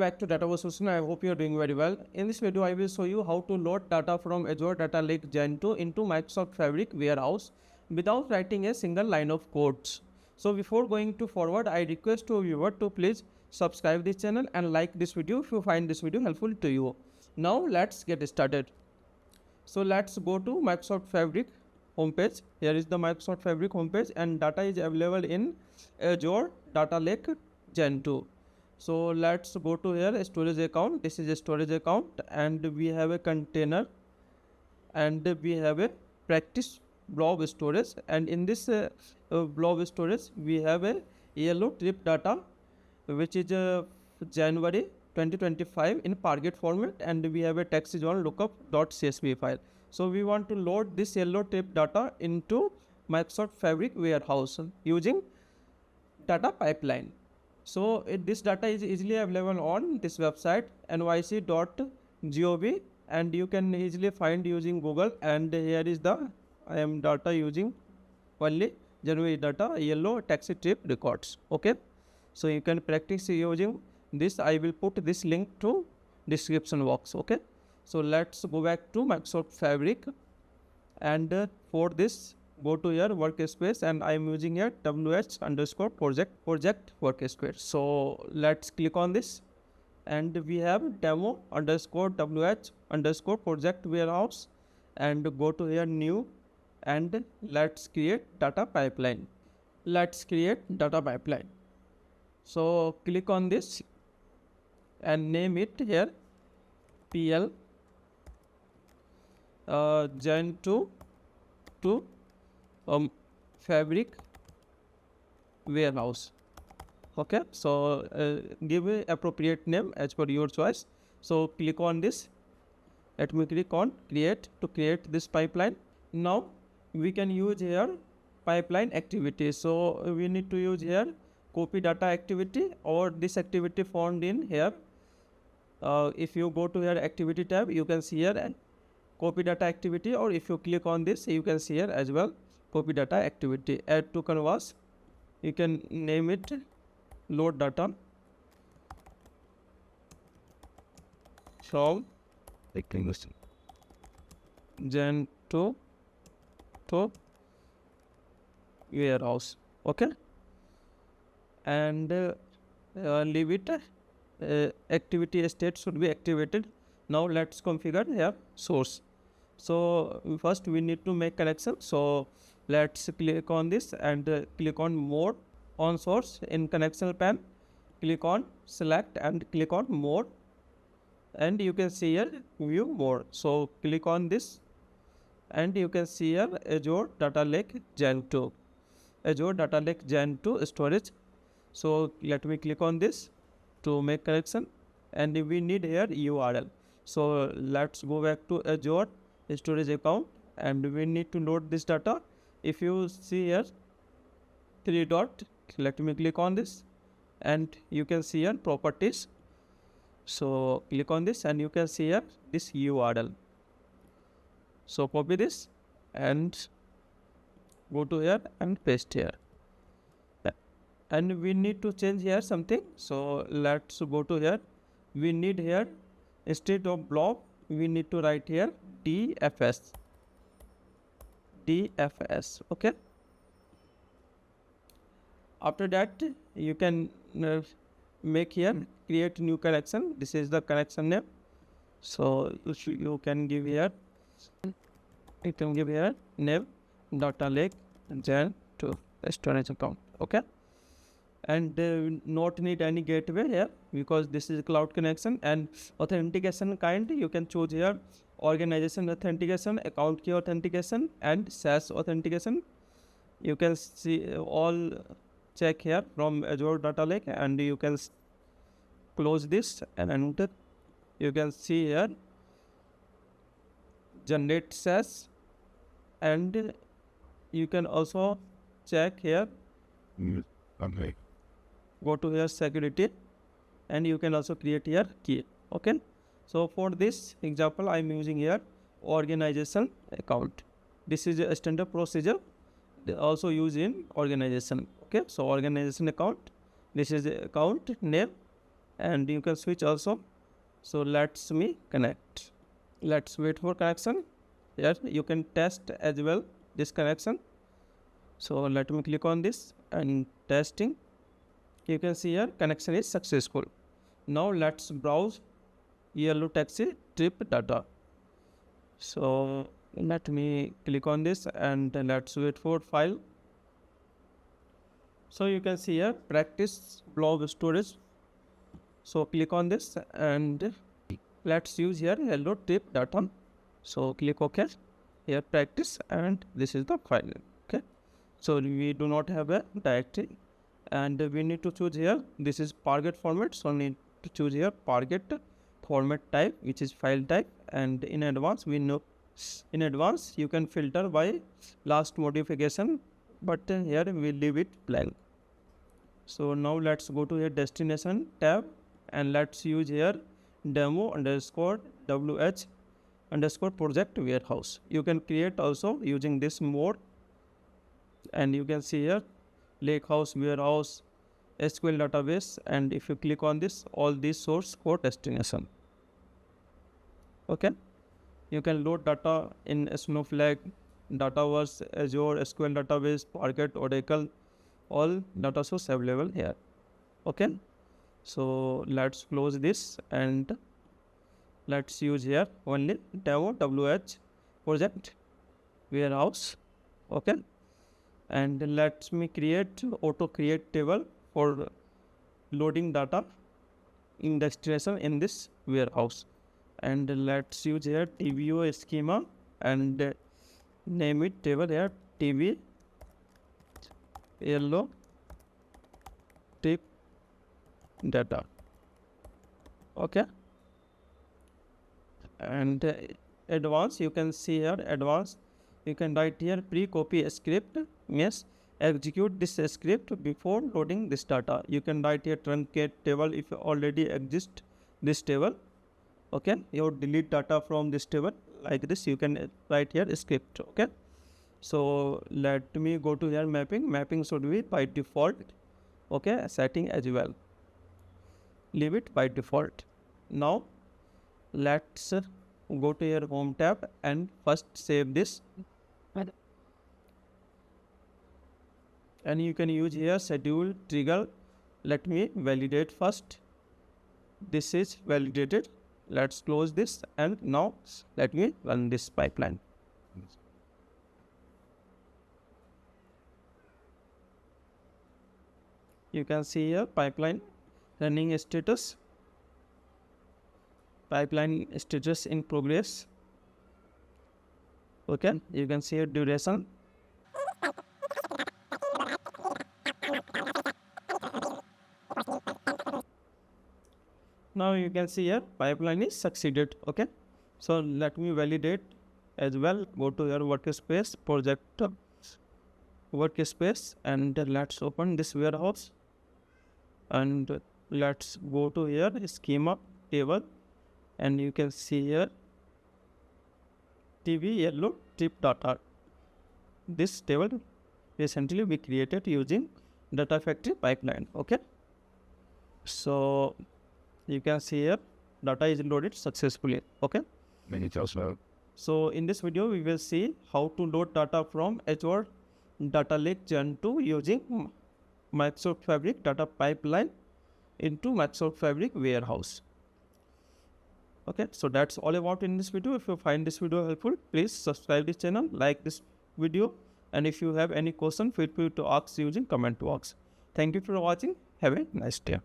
back to Data Solution. I hope you're doing very well. In this video, I will show you how to load data from Azure Data Lake Gen2 into Microsoft Fabric warehouse without writing a single line of codes. So before going to forward, I request to viewer to please subscribe this channel and like this video if you find this video helpful to you. Now let's get started. So let's go to Microsoft Fabric homepage. Here is the Microsoft Fabric homepage and data is available in Azure Data Lake Gen2. So let's go to here storage account. This is a storage account and we have a container and we have a practice blob storage, and in this blob storage we have a yellow trip data which is January 2025 in Parquet format, and we have a text is on lookup.csv file. So we want to load this yellow trip data into Microsoft Fabric warehouse using data pipeline. So this data is easily available on this website nyc.gov, and you can easily find using Google. And here is the I am data using only January data yellow taxi trip records. Okay, so you can practice using this. I will put this link to description box. Okay, so let's go back to Microsoft Fabric, and for this go to your workspace, and I am using here wh_project workspace. So let's click on this, and we have demo_wh_project warehouse, and go to here new, and let's create data pipeline. Let's create data pipeline. So click on this and name it here PL Gen2 to Fabric warehouse. Okay, so give a appropriate name as per your choice. So click on this. Let me click on create to create this pipeline. Now we can use here pipeline activity. So we need to use here copy data activity, or this activity found in here. If you go to here activity tab, you can see here and copy data activity, or if you click on this, you can see here as well copy data activity. Add to canvas, you can name it load data from Gen 2 to warehouse. Okay, and leave it activity state should be activated. Now let's configure here source. So first we need to make connection. So let's click on this and click on more on source in connection pane. Click on select and click on more, and you can see here view more. So click on this and you can see here Azure Data Lake Gen2, Azure Data Lake Gen2 storage. So let me click on this to make connection, and we need here URL. So let's go back to Azure storage account, and we need to load this data. If you see here 3 dot, let me click on this, and you can see here properties. So click on this and you can see here this URL. So copy this and go to here and paste here, and we need to change here something. So let's go to here. We need here instead of blob, we need to write here DFS. Okay, after that you can make here create new connection. This is the connection name. So you can give here, you can give here name data lake Gen2 storage account. Okay, and not need any gateway here because this is cloud connection. And authentication kind, you can choose here organization authentication, account key authentication, and SaaS authentication. You can see all check here from Azure Data Lake, and you can close this and you can see here generate SaaS, and you can also check here go to here security, and you can also create here key. Okay, so for this example I am using here organization account. This is a standard procedure they also use in organization. Okay, so organization account, this is the account name, and you can switch also. So let's me connect. Let's wait for connection. Yes, you can test as well this connection. So let me click on this and testing. You can see here connection is successful. Now let's browse yellow taxi trip data. So let me click on this and let's wait for file. So you can see here practice blog storage. So click on this and let's use here yellow trip data. So click OK. Here practice and this is the file. Okay. So we do not have a directory and we need to choose here. This is Parquet format. So need to choose here Parquet format type, which is file type, and in advance we know in advance you can filter by last modification, but here we leave it blank. So now let's go to your destination tab and let's use here demo underscore wh underscore project warehouse. You can create also using this mode, and you can see here lakehouse, warehouse, SQL database, and if you click on this, all these source code destination. Okay, you can load data in Snowflake, Dataverse, Azure, SQL database, Parquet, Oracle, all data source available here. Okay, so let's close this and let's use here only demo wh project warehouse. Okay, and let me create auto create table for loading data in destination in this warehouse, and let's use here TBO schema and name it table here TB yellow tip data. Okay, and advanced, you can see here advanced, you can write here pre-copy script, yes, execute this script before loading this data. You can write here truncate table if already exist this table. Okay, you delete data from this table like this, you can write here script. Okay, so let me go to here mapping should be by default. Okay, setting as well, leave it by default. Now let's go to your home tab and first save this, and you can use here schedule trigger. Let me validate first. This is validated. Let's close this and now let me run this pipeline. You can see here pipeline running status, pipeline status in progress. Okay, you can see here duration. Now you can see here pipeline is succeeded. Okay, so let me validate as well. Go to your workspace project workspace and let's open this warehouse and let's go to here schema table, and you can see here TV yellow tip data. This table recently we created using data factory pipeline. Okay, so you can see here data is loaded successfully. Okay, Many tells about. so in this video we will see how to load data from Azure Data Lake Gen2 using Microsoft Fabric data pipeline into Microsoft Fabric warehouse. Okay, so that's all about in this video. If you find this video helpful, please subscribe this channel, like this video, and if you have any question, feel free to ask using comment box. Thank you for watching. Have a nice day.